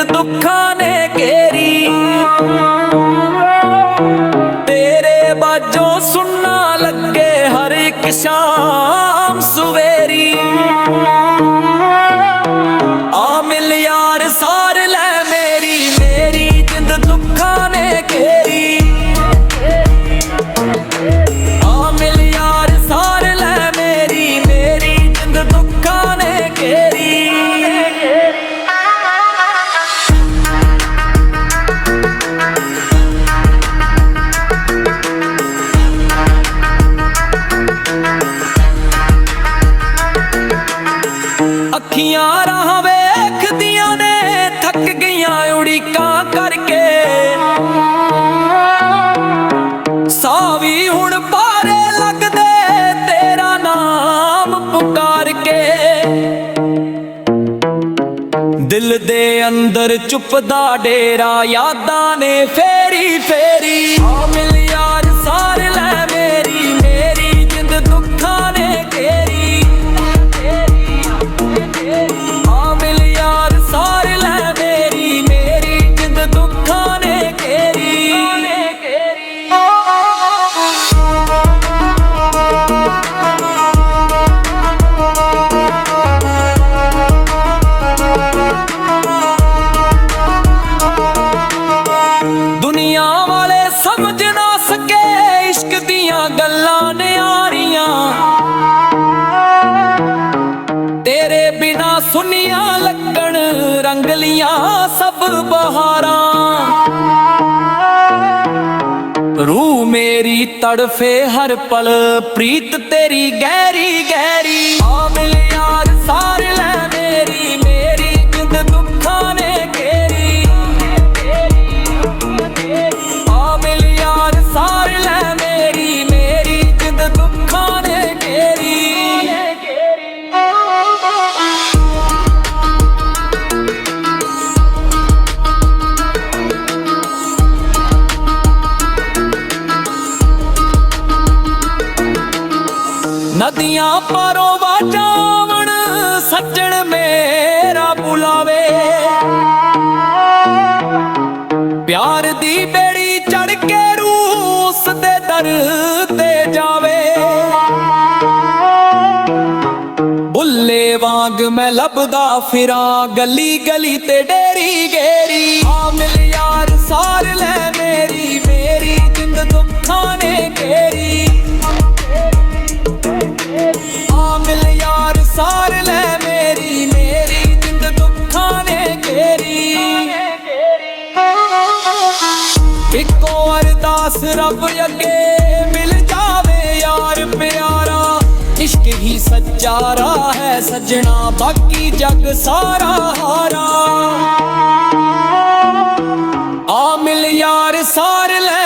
दुखा ने घेरी तेरे बाजों सुनना लगे हर एक शाम सवेरी। आ मिल यार सार ले मेरी मेरी जिंद दुखा ने घेरी। आ मिल यार सार ले मेरी मेरी जिंद दुखा ने घेरी। अखियां राह वेखदियां ने थक गईयां उड़ीकां करके सावी हुण पारे लगदे तेरा नाम पुकार के। दिल दे अंदर चुपदा डेरा यादां ने फेरी फेरी। आ मिल यार सार ले मेरी मेरी जिंद दुखा ने घेरी। आ मिल यार सार ले मेरी मेरी जिंद दुखा ने घेरी। दुनिया वाले समझ ना सके इश्क दियां गल्लां न्यारियां तेरे बिना सुनिया लगन रंगलियां सब बहारां। रूह मेरी तड़फे हर पल प्रीत तेरी गहरी गहरी। आ मिल यार सार ले मेरी मेरी जिंद दुखा ने घेरी। आ मिल यार सार ले मेरी मेरी जिंद दुखा ने घेरी। नदियां पारों वाजावण सज्जन मेरा बुलावे प्यार दी बेड़ी चढ़ के रूस दे दर ते जावे। बुल्ले वांग मैं लभदा फिरा गली गली ते डेरी गेरी। आ मिल यार सार ले मेरी मेरी जिंद दुखा ने घेरी। आ मिल यार सार ले मेरी मेरी जिंद दुखा ने घेरी। इको अरदास रब अगे मिल जावे यार प्यारा। इश्क ही सच्चा राह है सजना बाकी जग सारा हारा। आ मिल यार सार ले